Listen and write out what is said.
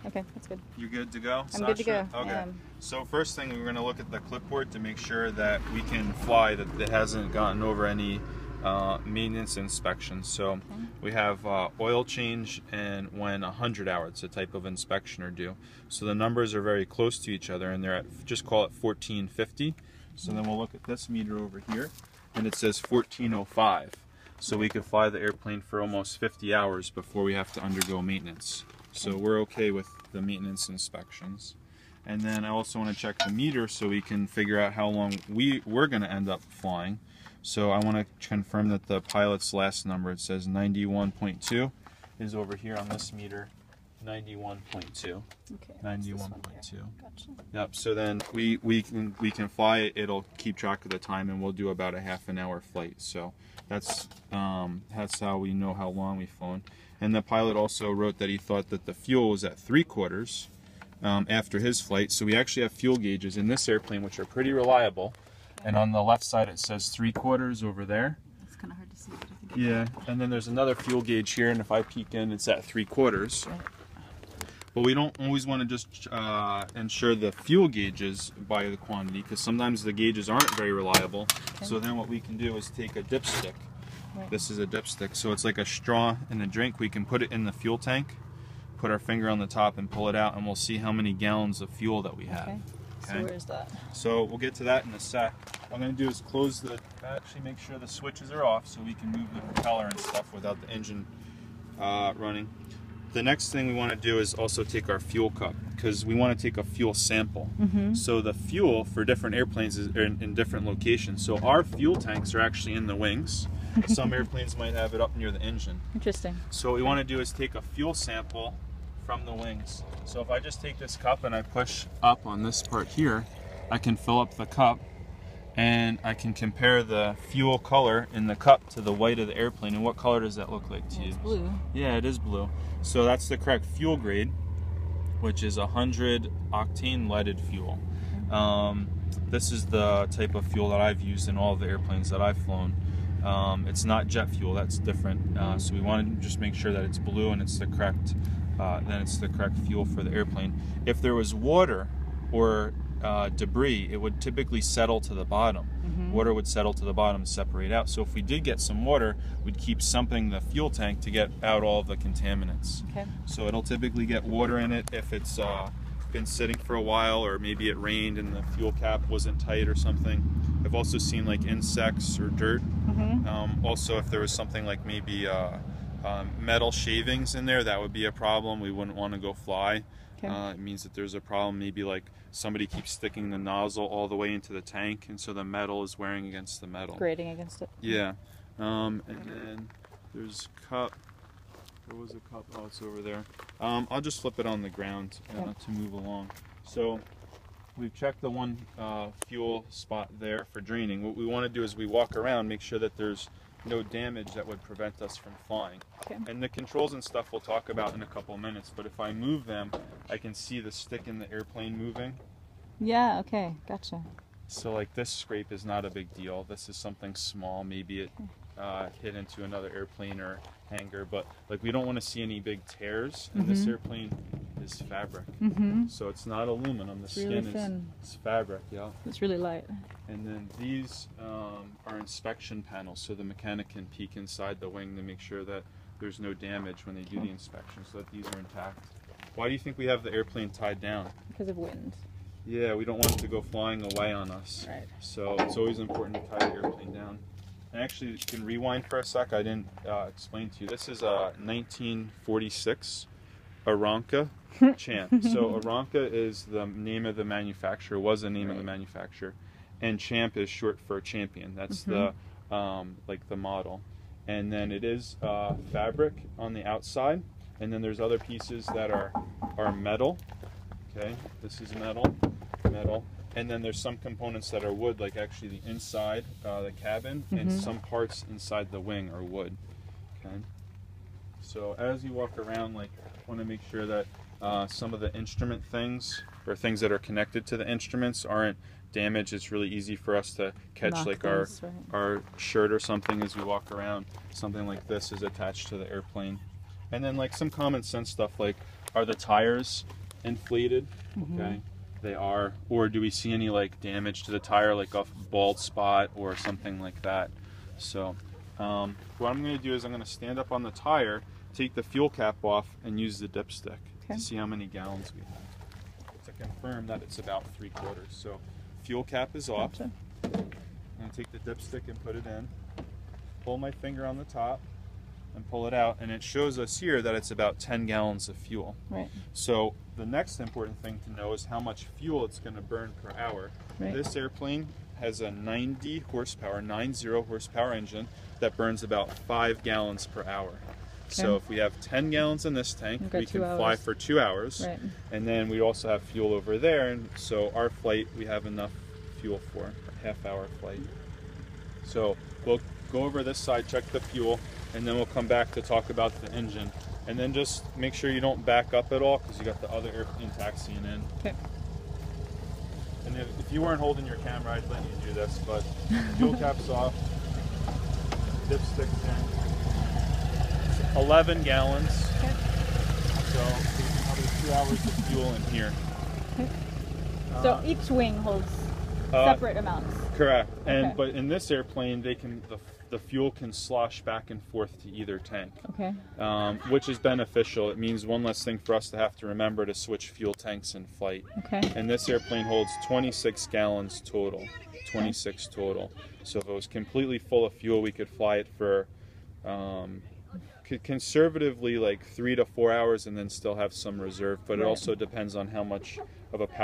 Okay, that's good. You good to go, Sasha? I'm good to go. Okay. So first thing, we're going to look at the clipboard to make sure that we can fly, that it hasn't gotten over any maintenance inspections. So we have oil change and when 100 hours, a type of inspection are due. So the numbers are very close to each other, and they're at, just call it 1450. So then we'll look at this meter over here, and it says 1405. So we could fly the airplane for almost 50 hours before we have to undergo maintenance. So we're okay with the maintenance inspections. And then I also want to check the meter so we can figure out how long we're going to end up flying. So I want to confirm that the pilot's last number, it says 91.2, is over here on this meter. 91.2. Okay. 91.2. Gotcha. Yep. So then we can fly it. It'll keep track of the time, and we'll do about a half an hour flight. So that's how we know how long we've flown. And the pilot also wrote that he thought that the fuel was at 3/4 after his flight. So we actually have fuel gauges in this airplane, which are pretty reliable. And on the left side, it says 3/4 over there. It's kind of hard to see. But I think Yeah. And then there's another fuel gauge here, and if I peek in, it's at 3/4. Right. But we don't always want to just ensure the fuel gauges by the quantity, because sometimes the gauges aren't very reliable. Okay. So then what we can do is take a dipstick. Right. This is a dipstick, so it's like a straw in a drink. We can put it in the fuel tank, put our finger on the top and pull it out, and we'll see how many gallons of fuel that we have. Okay. So where's that? So we'll get to that in a sec. What I'm going to do is close the, actually make sure the switches are off so we can move the propeller and stuff without the engine running. The next thing we want to do is also take our fuel cup, because we want to take a fuel sample. So the fuel for different airplanes is in different locations. So our fuel tanks are actually in the wings. Some airplanes might have it up near the engine. Interesting. So what we want to do is take a fuel sample from the wings. So if I just take this cup and I push up on this part here, I can fill up the cup, and I can compare the fuel color in the cup to the white of the airplane. And what color does that look like to you? It's blue. Yeah, it is blue. So that's the correct fuel grade, which is 100 octane leaded fuel. This is the type of fuel that I've used in all of the airplanes that I've flown. It's not jet fuel, that's different. So we want to just make sure that it's blue and it's the correct, then it's the correct fuel for the airplane. If there was water or debris, it would typically settle to the bottom. Water would settle to the bottom and separate out. So if we did get some water, we'd keep sumping the fuel tank to get out all of the contaminants. Okay. So it'll typically get water in it if it's been sitting for a while, or maybe it rained and the fuel cap wasn't tight or something. I've also seen like insects or dirt. Also, if there was something like maybe metal shavings in there, that would be a problem. We wouldn't want to go fly. It means that there's a problem. Maybe like somebody keeps sticking the nozzle all the way into the tank, and so the metal is wearing against the metal. Grating against it. Yeah. And then there's cup. Where was the cup? Oh, it's over there. I'll just flip it on the ground to move along. So we've checked the one fuel spot there for draining. What we want to do is we walk around, make sure that there's no damage that would prevent us from flying. And the controls and stuff we'll talk about in a couple of minutes, but if I move them, I can see the stick in the airplane moving. Yeah, okay, gotcha. So like this scrape is not a big deal. This is something small, maybe it hit into another airplane or hangar, but like we don't want to see any big tears, and this airplane is fabric. So it's not aluminum, the skin is fabric, It's really light. And then these are inspection panels, so the mechanic can peek inside the wing to make sure that there's no damage when they do the inspection, so that these are intact. Why do you think we have the airplane tied down? Because of wind. Yeah, we don't want it to go flying away on us. Right. So it's always important to tie the airplane down. And actually, you can rewind for a sec. I didn't explain to you. This is a 1946 Aranca Champ. So Aranca is the name of the manufacturer, was the name of the manufacturer, and Champ is short for champion. That's the like the model. And then it is fabric on the outside, and then there's other pieces that are metal. Okay, this is metal, and then there's some components that are wood, like actually the inside the cabin, and some parts inside the wing are wood. Okay, so as you walk around, like, want to make sure that some of the instrument things or things that are connected to the instruments aren't damaged. It's really easy for us to catch our shirt or something as we walk around. Something like this is attached to the airplane. And then like some common sense stuff like, are the tires inflated? Okay, they are. Or do we see any like damage to the tire, like a bald spot or something like that? So what I'm going to do is I'm going to stand up on the tire, take the fuel cap off, and use the dipstick to see how many gallons we have, to confirm that it's about 3/4. So fuel cap is off. Gotcha. I'm going to take the dipstick and put it in, pull my finger on the top and pull it out, and it shows us here that it's about 10 gallons of fuel. Right. So the next important thing to know is how much fuel it's going to burn per hour. Right. This airplane has a 90 horsepower engine that burns about 5 gallons per hour. So if we have 10 gallons in this tank, we can fly for 2 hours. Right. And then we also have fuel over there, and so our flight we have enough fuel for a half-hour flight. So we'll go over this side, check the fuel, and then we'll come back to talk about the engine. And then just make sure you don't back up at all, because you got the other airplane taxiing in. Okay. And if you weren't holding your camera, I'd let you do this, but fuel cap's off, dipstick's in. 11 gallons. Okay. So another 2 hours of fuel in here. Okay. So each wing holds separate amounts. Correct. And Okay. but in this airplane, the fuel can slosh back and forth to either tank. Okay. Which is beneficial. It means one less thing for us to have to remember to switch fuel tanks in flight. Okay. And this airplane holds 26 gallons total. 26 total. So if it was completely full of fuel, we could fly it for conservatively like 3 to 4 hours and then still have some reserve. But it also depends on how much of a power